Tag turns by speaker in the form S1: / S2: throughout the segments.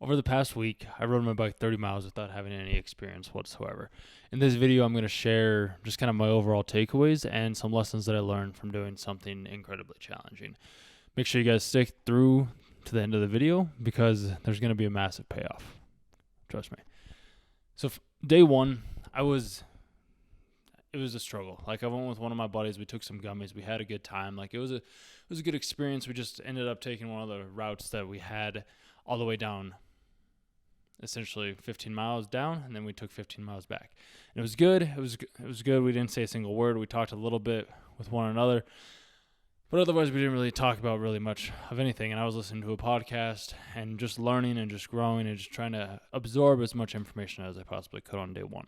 S1: Over the past week, I rode my bike 30 miles without having any experience whatsoever. In this video, I'm going to share just kind of my overall takeaways and some lessons that I learned from doing something incredibly challenging. Make sure you guys stick through to the end of the video because there's going to be a massive payoff. Trust me. So day one, it was a struggle. Like I went with one of my buddies, we took some gummies, we had a good time. Like it was a good experience. We just ended up taking one of the routes that we had all the way down, essentially 15 miles down, and then we took 15 miles back. And it was good. It was good. We didn't say a single word. We talked a little bit with one another, but otherwise we didn't really talk about really much of anything. And I was listening to a podcast and just learning and just growing and just trying to absorb as much information as I possibly could on day one.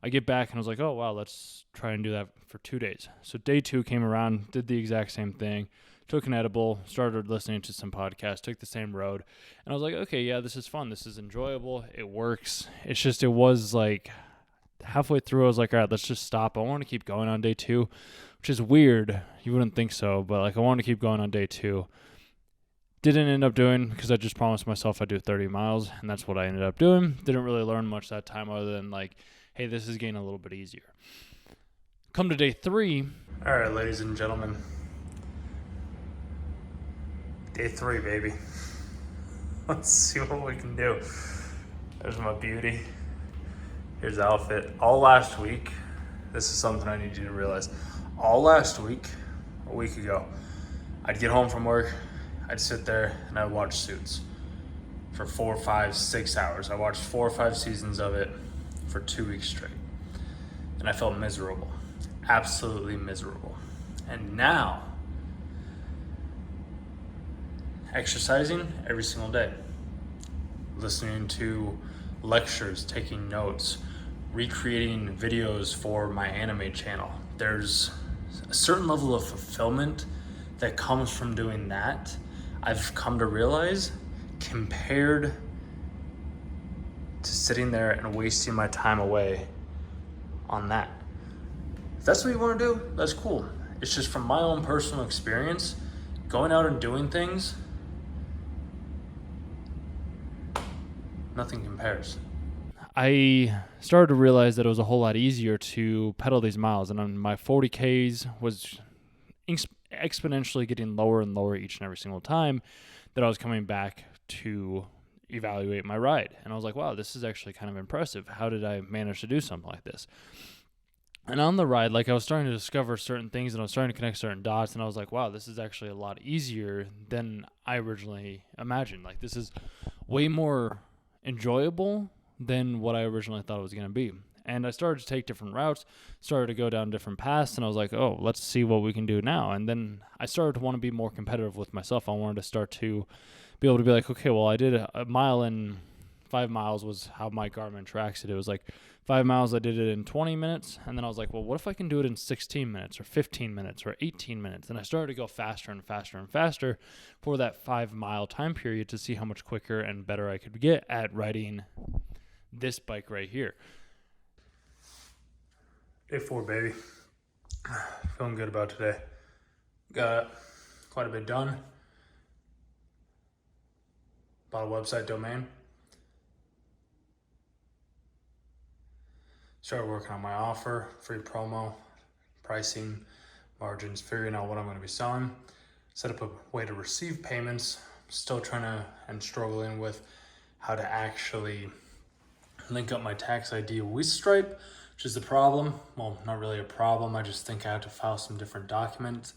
S1: I get back and I was like, oh, wow, let's try and do that for 2 days. So day two came around, did the exact same thing, took an edible, started listening to some podcasts, took the same road. And I was like, okay, yeah, this is fun. This is enjoyable. It works. It's just, it was like halfway through, I was like, all right, let's just stop. I want to keep going on day two, which is weird. You wouldn't think so, but like I wanted to keep going on day two. Didn't end up doing because I just promised myself I'd do 30 miles, and that's what I ended up doing. Didn't really learn much that time other than like, hey, this is getting a little bit easier. Come to day three. All right, ladies and gentlemen. Day three, baby. Let's see what we can do. There's my beauty. Here's the outfit. All last week, this is something I need you to realize. All last week, a week ago, I'd get home from work, I'd sit there and I'd watch Suits for 4, 5, 6 hours. I watched 4 or 5 seasons of it for 2 weeks straight. And I felt miserable, absolutely miserable. And now, exercising every single day, listening to lectures, taking notes, recreating videos for my anime channel. There's a certain level of fulfillment that comes from doing that, I've come to realize, compared to sitting there and wasting my time away on that. If that's what you want to do, that's cool. It's just from my own personal experience, going out and doing things, nothing compares. I started to realize that it was a whole lot easier to pedal these miles, and on my 40Ks was exponentially getting lower and lower each and every single time that I was coming back to evaluate my ride. And I was like, wow, this is actually kind of impressive. How did I manage to do something like this? And on the ride, like I was starting to discover certain things and I was starting to connect certain dots, and I was like, wow, this is actually a lot easier than I originally imagined. Like this is way more enjoyable than what I originally thought it was going to be. And I started to take different routes, started to go down different paths, and I was like, oh, let's see what we can do now. And then I started to want to be more competitive with myself. I wanted to start to be able to be like, okay, well, I did a mile in 5 miles was how my Garmin tracks it. It was like 5 miles, I did it in 20 minutes. And then I was like, well, what if I can do it in 16 minutes or 15 minutes or 18 minutes? And I started to go faster and faster and faster for that 5 mile time period to see how much quicker and better I could get at riding this bike right here. Day 4, baby. Feeling good about today. Got quite a bit done. Bought a website domain. Started working on my offer, free promo, pricing, margins, figuring out what I'm going to be selling. Set up a way to receive payments. Still trying to and struggling with how to actually link up my tax ID with Stripe, which is the problem. Well, not really a problem. I just think I have to file some different documents.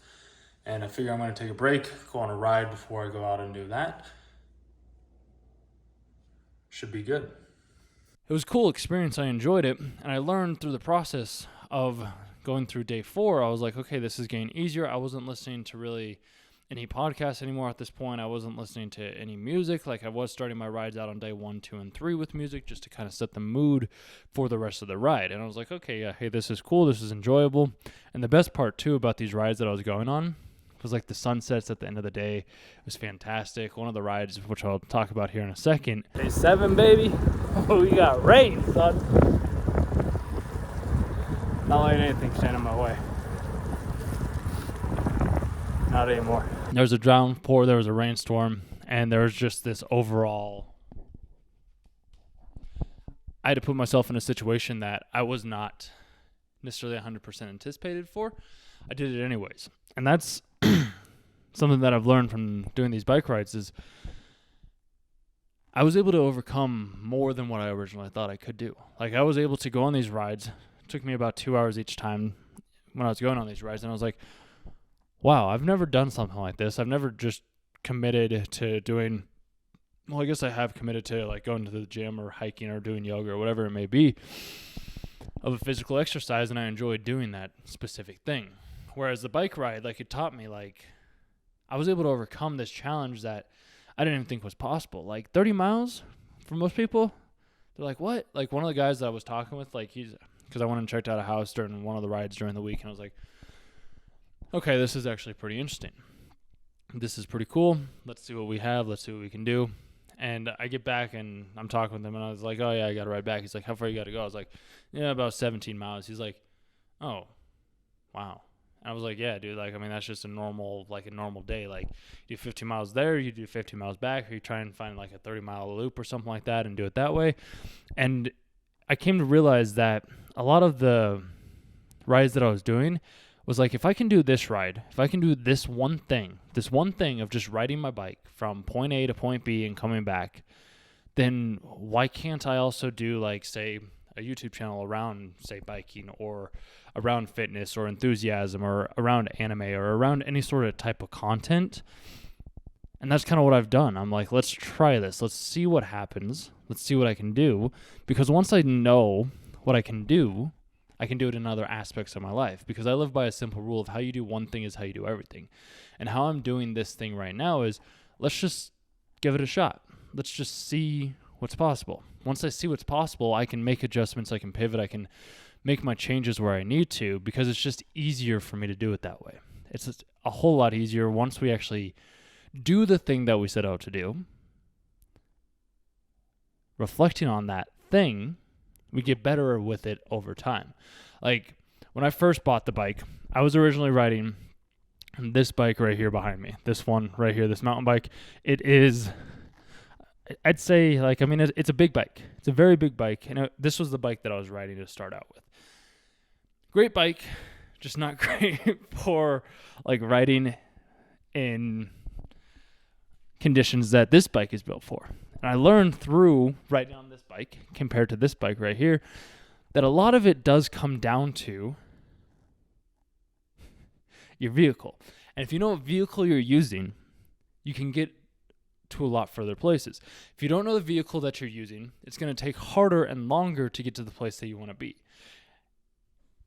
S1: And I figure I'm going to take a break, go on a ride before I go out and do that. Should be good. It was a cool experience. I enjoyed it. And I learned through the process of going through day 4, I was like, okay, this is getting easier. I wasn't listening to really any podcasts anymore at this point. I wasn't listening to any music. Like I was starting my rides out on day 1, 2, and 3 with music just to kind of set the mood for the rest of the ride. And I was like, okay, yeah, hey, this is cool. This is enjoyable. And the best part too about these rides that I was going on was like the sunsets at the end of the day. It was fantastic. One of the rides, which I'll talk about here in a second. Day 7, baby. We got rain, son. Not letting anything stand in my way. Not anymore. There was a downpour, there was a rainstorm, and there was just this overall I had to put myself in a situation that I was not necessarily 100% anticipated for. I did it anyways. And that's something that I've learned from doing these bike rides is I was able to overcome more than what I originally thought I could do. Like, I was able to go on these rides. It took me about 2 hours each time when I was going on these rides. And I was like, wow, I've never done something like this. I've never just committed to doing, well, I guess I have committed to like going to the gym or hiking or doing yoga or whatever it may be of a physical exercise. And I enjoyed doing that specific thing. Whereas the bike ride, like, it taught me, like, I was able to overcome this challenge that I didn't even think was possible. Like 30 miles for most people, they're like, what? Like, one of the guys that I was talking with, like, because I went and checked out a house during one of the rides during the week, and I was like, okay, this is actually pretty interesting. This is pretty cool. Let's see what we have. Let's see what we can do. And I get back and I'm talking with him, and I was like, oh yeah, I got to ride back. He's like, how far you got to go? I was like, yeah, about 17 miles. He's like, oh, wow. I was like, yeah, dude, like, I mean, that's just a normal day. Like, you do 50 miles there, you do 50 miles back, or you try and find like a 30-mile loop or something like that and do it that way. And I came to realize that a lot of the rides that I was doing was like, if I can do this ride, if I can do this one thing of just riding my bike from point A to point B and coming back, then why can't I also do, like, say, a YouTube channel around, say, biking or around fitness or enthusiasm or around anime or around any sort of type of content? And that's kind of what I've done. I'm like, let's try this. Let's see what happens. Let's see what I can do. Because once I know what I can do it in other aspects of my life. Because I live by a simple rule of how you do one thing is how you do everything. And how I'm doing this thing right now is, let's just give it a shot. Let's just see what's possible. Once I see what's possible, I can make adjustments, I can pivot, I can make my changes where I need to, because it's just easier for me to do it that way. It's just a whole lot easier once we actually do the thing that we set out to do. Reflecting on that thing, we get better with it over time. Like, when I first bought the bike, I was originally riding this bike right here behind me. This one right here, this mountain bike. It is, I'd say, like, I mean, it's a big bike. It's a very big bike. And this was the bike that I was riding to start out with. Great bike, just not great for, like, riding in conditions that this bike is built for. And I learned through riding on this bike, compared to this bike right here, that a lot of it does come down to your vehicle. And if you know what vehicle you're using, you can get to a lot further places. If you don't know the vehicle that you're using, it's going to take harder and longer to get to the place that you want to be.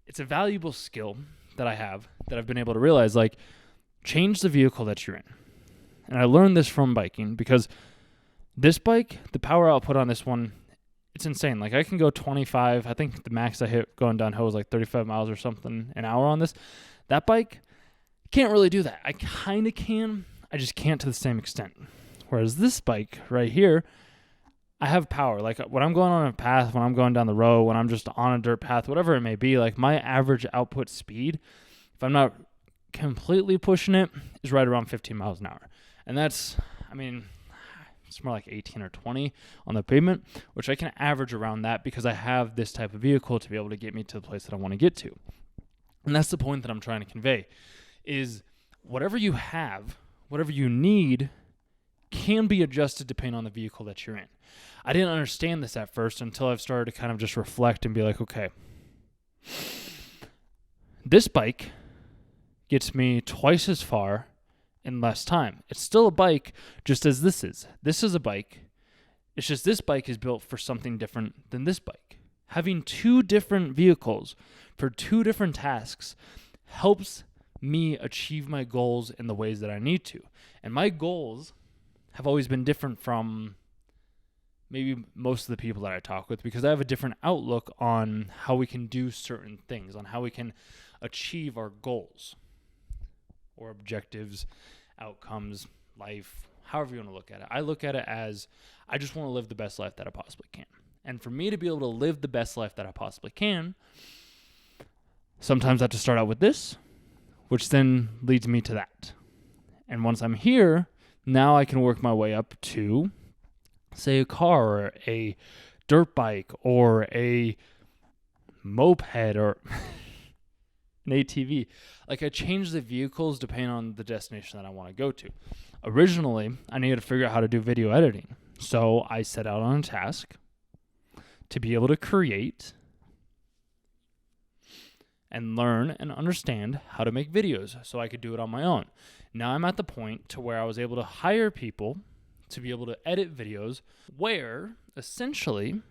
S1: It's a valuable skill that I have, that I've been able to realize, like, change the vehicle that you're in. And I learned this from biking, because this bike, the power output on this one, it's insane. Like, I can go 25. I think the max I hit going downhill was like 35 miles or something an hour on this. That bike, can't really do that. I kind of can. I just can't to the same extent. Whereas this bike right here, I have power. Like, when I'm going on a path, when I'm going down the road, when I'm just on a dirt path, whatever it may be, like, my average output speed, if I'm not completely pushing it, is right around 15 miles an hour. And that's, I mean, it's more like 18 or 20 on the pavement, which I can average around that because I have this type of vehicle to be able to get me to the place that I want to get to. And that's the point that I'm trying to convey, is whatever you have, whatever you need, can be adjusted depending on the vehicle that you're in. I didn't understand this at first until I've started to kind of just reflect and be like, okay, this bike gets me twice as far in less time. It's still a bike, just as this is. This is a bike. It's just this bike is built for something different than this bike. Having two different vehicles for two different tasks helps me achieve my goals in the ways that I need to. And my goals have always been different from maybe most of the people that I talk with, because I have a different outlook on how we can do certain things, on how we can achieve our goals or objectives, outcomes, life, however you want to look at it. I look at it as, I just want to live the best life that I possibly can. And for me to be able to live the best life that I possibly can, sometimes I have to start out with this, which then leads me to that. And once I'm here, now I can work my way up to, say, a car or a dirt bike or a moped or an ATV. Like, I changed the vehicles depending on the destination that I want to go to. Originally, I needed to figure out how to do video editing. So I set out on a task to be able to create and learn and understand how to make videos so I could do it on my own. Now I'm at the point to where I was able to hire people to be able to edit videos where essentially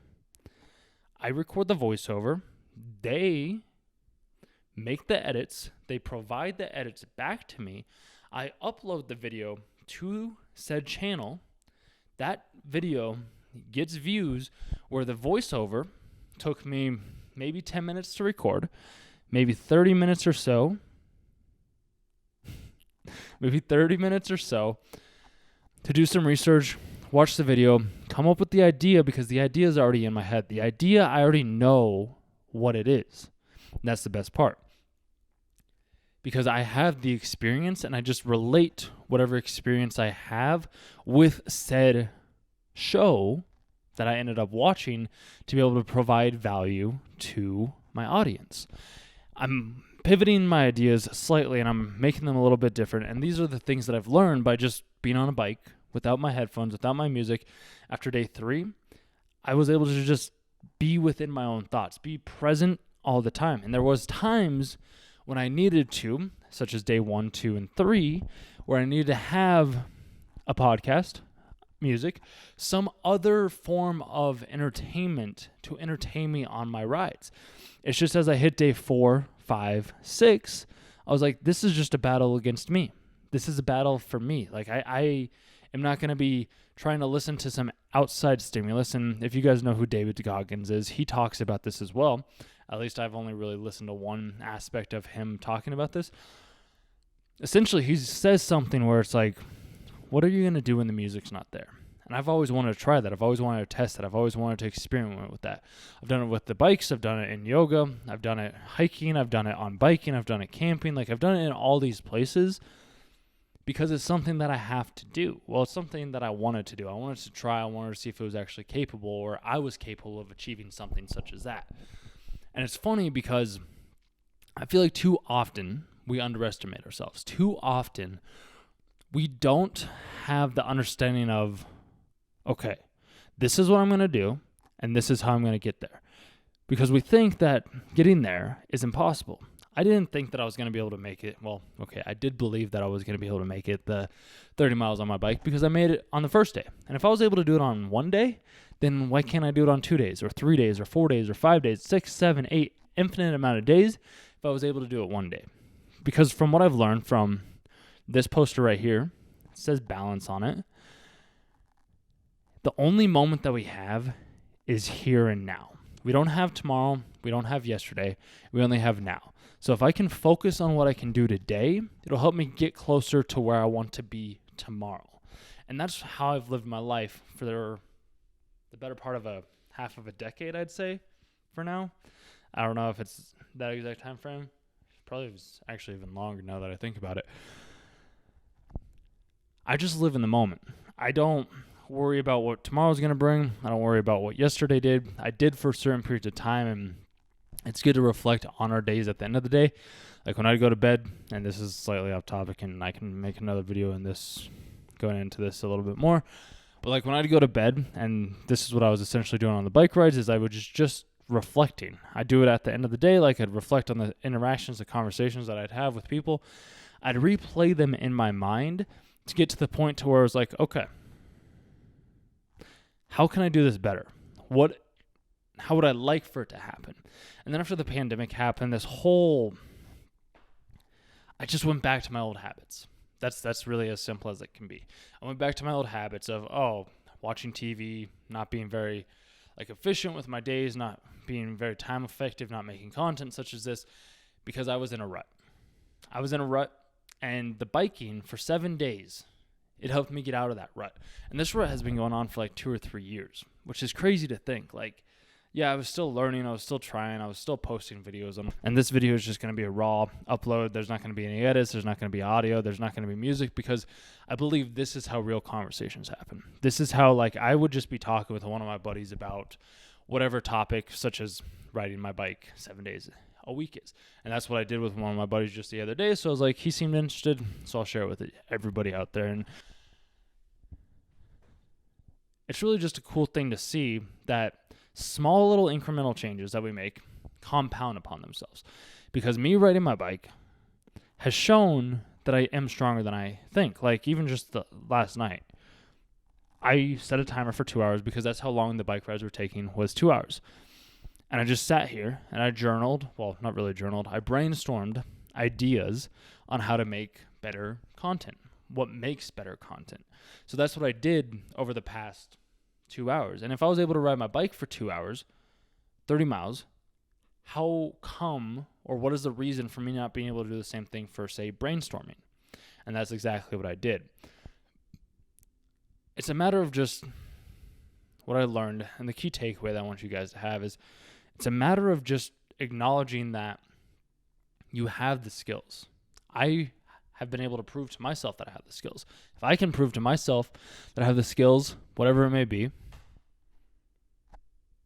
S1: I record the voiceover, they make the edits, they provide the edits back to me, I upload the video to said channel, that video gets views where the voiceover took me maybe 10 minutes to record, maybe 30 minutes or so, to do some research, watch the video, come up with the idea because the idea is already in my head. The idea, I already know what it is. And that's the best part. Because I have the experience and I just relate whatever experience I have with said show that I ended up watching to be able to provide value to my audience. I'm pivoting my ideas slightly and I'm making them a little bit different. And these are the things that I've learned by just being on a bike without my headphones, without my music. After day 3, I was able to just be within my own thoughts, be present all the time. And there was times when I needed to, such as day 1, 2, and 3, where I needed to have a podcast, music, some other form of entertainment to entertain me on my rides. It's just as I hit day 4, 5, 6, I was like, this is just a battle against me. This is a battle for me. Like, I am not going to be trying to listen to some outside stimulus. And if you guys know who David Goggins is, he talks about this as well. At least I've only really listened to one aspect of him talking about this. Essentially, he says something where it's like, what are you going to do when the music's not there? And I've always wanted to try that. I've always wanted to test that. I've always wanted to experiment with that. I've done it with the bikes. I've done it in yoga. I've done it hiking. I've done it on biking. I've done it camping. Like, I've done it in all these places because it's something that I have to do. Well, it's something that I wanted to do. I wanted to try. I wanted to see if it was actually capable or I was capable of achieving something such as that. And it's funny because I feel like too often we underestimate ourselves. Too often we don't have the understanding of, okay, this is what I'm going to do, and this is how I'm going to get there. Because we think that getting there is impossible. I didn't think that I was going to be able to make it. Well, okay, I did believe that I was going to be able to make it the 30 miles on my bike because I made it on the first day. And if I was able to do it on one day, then why can't I do it on 2 days or 3 days or 4 days or 5 days, 6, 7, 8, infinite amount of days if I was able to do it one day? Because from what I've learned from this poster right here, it says balance on it. The only moment that we have is here and now. We don't have tomorrow. We don't have yesterday. We only have now. So if I can focus on what I can do today, it'll help me get closer to where I want to be tomorrow. And that's how I've lived my life for the better part of half of a decade, I'd say, for now. I don't know if it's that exact time frame. Probably was actually even longer now that I think about it. I just live in the moment. I don't worry about what tomorrow's going to bring. I don't worry about what yesterday did. I did for certain periods of time, and it's good to reflect on our days at the end of the day. Like when I go to bed, and this is slightly off topic, and I can make another video in this, going into this a little bit more. But like when I'd go to bed, and this is what I was essentially doing on the bike rides, is I would just reflecting. I'd do it at the end of the day. Like I'd reflect on the interactions, the conversations that I'd have with people. I'd replay them in my mind to get to the point to where I was like, okay, how can I do this better? How would I like for it to happen? And then after the pandemic happened, I just went back to my old habits. That's really as simple as it can be. I went back to my old habits of, watching TV, not being very efficient with my days, not being very time effective, not making content such as this, because I was in a rut. And the biking for 7 days, it helped me get out of that rut. And this rut has been going on for 2 or 3 years, which is crazy to think. yeah, I was still learning. I was still trying. I was still posting videos. And this video is just going to be a raw upload. There's not going to be any edits. There's not going to be audio. There's not going to be music, because I believe this is how real conversations happen. This is how, like, I would just be talking with one of my buddies about whatever topic, such as riding my bike 7 days a week is. And that's what I did with one of my buddies just the other day. So I was like, he seemed interested, so I'll share it with everybody out there. And it's really just a cool thing to see that small little incremental changes that we make compound upon themselves. Because me riding my bike has shown that I am stronger than I think. Like, even just the last night, I set a timer for 2 hours because that's how long the bike rides were taking, was 2 hours. And I just sat here and I journaled. Well, not really journaled. I brainstormed ideas on how to make better content. What makes better content. So that's what I did over the past 2 hours. And if I was able to ride my bike for 2 hours, 30 miles, how come, or what is the reason for me not being able to do the same thing for, say, brainstorming? And that's exactly what I did. It's a matter of just what I learned, and the key takeaway that I want you guys to have is it's a matter of just acknowledging that you have the skills. I have been able to prove to myself that I have the skills. If I can prove to myself that I have the skills, whatever it may be,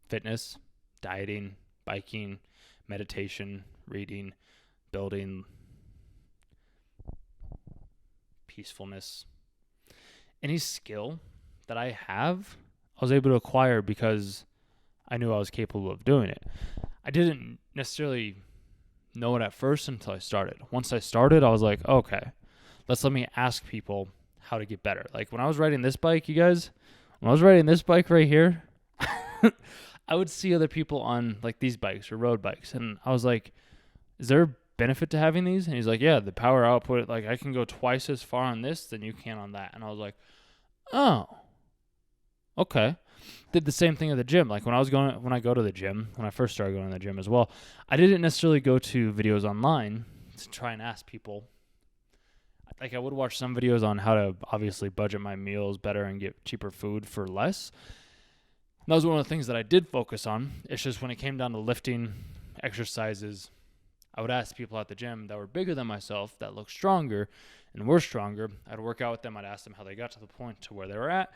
S1: fitness, dieting, biking, meditation, reading, building, peacefulness, any skill that I have, I was able to acquire because I knew I was capable of doing it. I didn't necessarily know it at first until I started. Once I started, I was like, okay, let me ask people how to get better. Like, when I was riding this bike, you guys, when I was riding this bike right here, I would see other people on like these bikes or road bikes, and I was like, is there a benefit to having these? And he's like, yeah, the power output, like I can go twice as far on this than you can on that. And I was like, oh, okay. Did the same thing at the gym. Like when I go to the gym, when I first started going to the gym as well, I didn't necessarily go to videos online to try and ask people. Like, I would watch some videos on how to obviously budget my meals better and get cheaper food for less. And that was one of the things that I did focus on. It's just when it came down to lifting, exercises, I would ask people at the gym that were bigger than myself, that looked stronger and were stronger. I'd work out with them. I'd ask them how they got to the point to where they were at.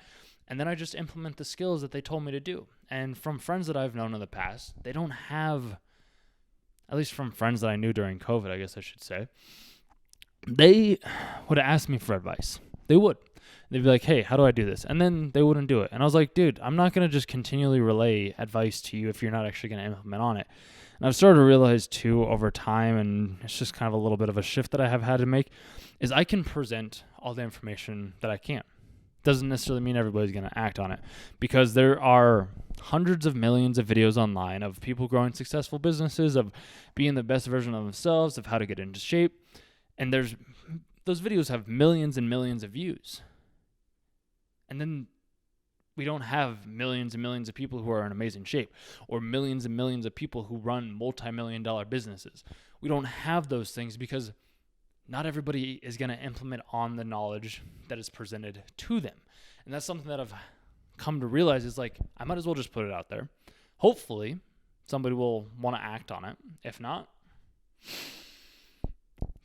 S1: And then I just implement the skills that they told me to do. And from friends that I've known in the past, they don't have, at least from friends that I knew during COVID, I guess I should say, they would ask me for advice. They would. They'd be like, hey, how do I do this? And then they wouldn't do it. And I was like, dude, I'm not going to just continually relay advice to you if you're not actually going to implement on it. And I've started to realize too over time, and it's just kind of a little bit of a shift that I have had to make, is I can present all the information that I can. Doesn't necessarily mean everybody's going to act on it, because there are hundreds of millions of videos online of people growing successful businesses, of being the best version of themselves, of how to get into shape. And those videos have millions and millions of views. And then we don't have millions and millions of people who are in amazing shape, or millions and millions of people who run multi-million-dollar businesses. We don't have those things because not everybody is going to implement on the knowledge that is presented to them. And that's something that I've come to realize is like, I might as well just put it out there. Hopefully, somebody will want to act on it. If not,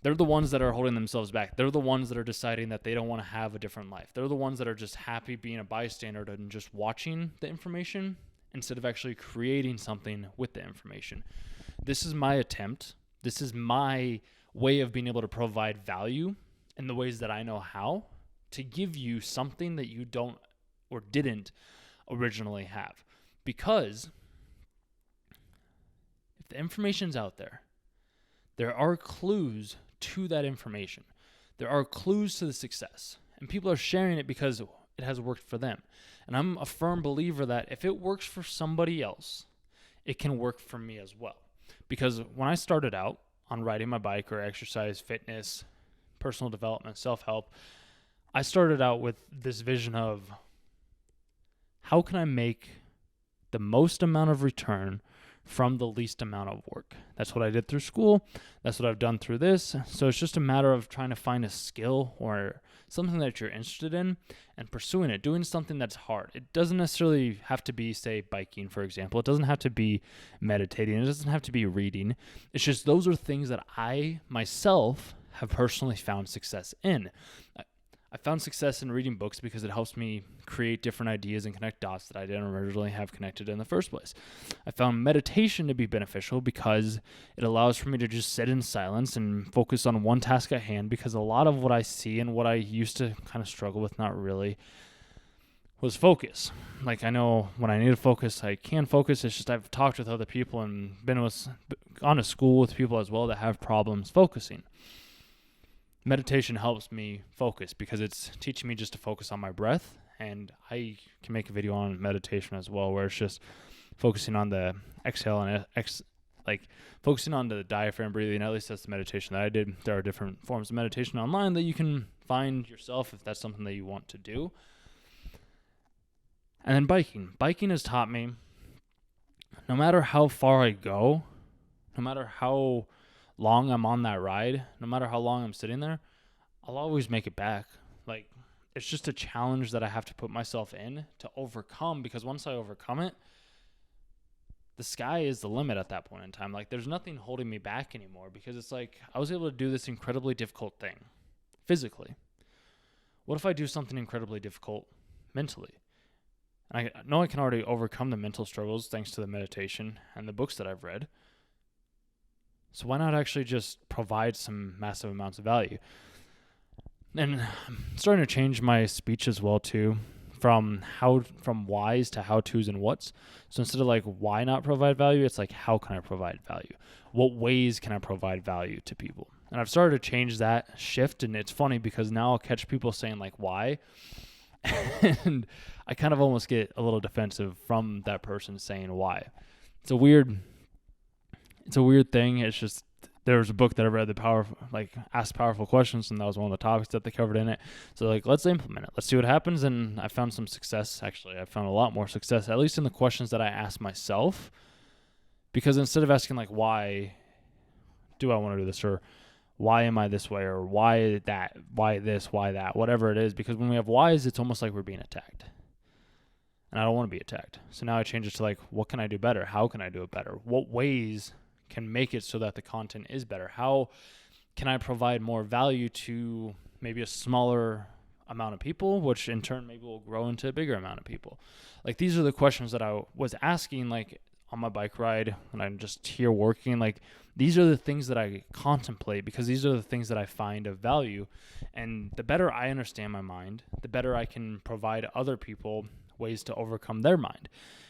S1: they're the ones that are holding themselves back. They're the ones that are deciding that they don't want to have a different life. They're the ones that are just happy being a bystander and just watching the information instead of actually creating something with the information. This is my attempt. This is my way of being able to provide value in the ways that I know how, to give you something that you don't or didn't originally have. Because if the information's out there, there are clues to that information. There are clues to the success. And people are sharing it because it has worked for them. And I'm a firm believer that if it works for somebody else, it can work for me as well. Because when I started out on riding my bike or exercise, fitness, personal development, self-help, I started out with this vision of how can I make the most amount of return from the least amount of work. That's what I did through school. That's what I've done through this. So it's just a matter of trying to find a skill or something that you're interested in, and pursuing it, doing something that's hard. It doesn't necessarily have to be, say, biking, for example. It doesn't have to be meditating. It doesn't have to be reading. It's just those are things that I myself have personally found success in. I found success in reading books because it helps me create different ideas and connect dots that I didn't originally have connected in the first place. I found meditation to be beneficial because it allows for me to just sit in silence and focus on one task at hand, because a lot of what I see and what I used to kind of struggle with, not really, was focus. Like, I know when I need to focus, I can focus. It's just I've talked with other people and gone to school with people as well that have problems focusing. Meditation helps me focus because it's teaching me just to focus on my breath, and I can make a video on meditation as well, where it's just focusing on the exhale and focusing on the diaphragm breathing. At least that's the meditation that I did. There are different forms of meditation online that you can find yourself if that's something that you want to do. And then biking has taught me, no matter how far I go, no matter how long I'm on that ride, no matter how long I'm sitting there, I'll always make it back. Like, it's just a challenge that I have to put myself in to overcome, because once I overcome it, the sky is the limit at that point in time. Like, there's nothing holding me back anymore, because it's like I was able to do this incredibly difficult thing physically. What if I do something incredibly difficult mentally? And I know I can already overcome the mental struggles thanks to the meditation and the books that I've read. So why not actually just provide some massive amounts of value? And I'm starting to change my speech as well too, from whys to how-tos and whats. So instead of like why not provide value, it's like how can I provide value? What ways can I provide value to people? And I've started to change that shift, and it's funny because now I'll catch people saying like why, and I kind of almost get a little defensive from that person saying why. It's a weird thing. It's just, there was a book that I read, Ask Powerful Questions, and that was one of the topics that they covered in it. So like, let's implement it. Let's see what happens. And I found some success. Actually, I found a lot more success, at least in the questions that I asked myself, because instead of asking like, why do I want to do this? Or why am I this way? Or why that? Why this? Why that? Whatever it is. Because when we have whys, it's almost like we're being attacked. And I don't want to be attacked. So now I change it to like, what can I do better? How can I do it better? What ways can make it so that the content is better? How can I provide more value to maybe a smaller amount of people, which in turn maybe will grow into a bigger amount of people? Like, these are the questions that I was asking, like on my bike ride when I'm just here working. Like, these are the things that I contemplate, because these are the things that I find of value. And the better I understand my mind, the better I can provide other people ways to overcome their mind.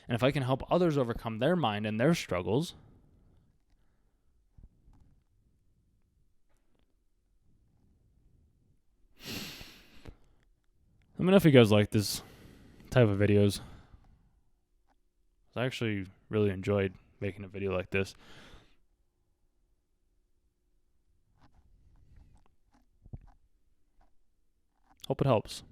S1: And if I can help others overcome their mind and their struggles, let me know if you guys like this type of videos. I actually really enjoyed making a video like this. Hope it helps.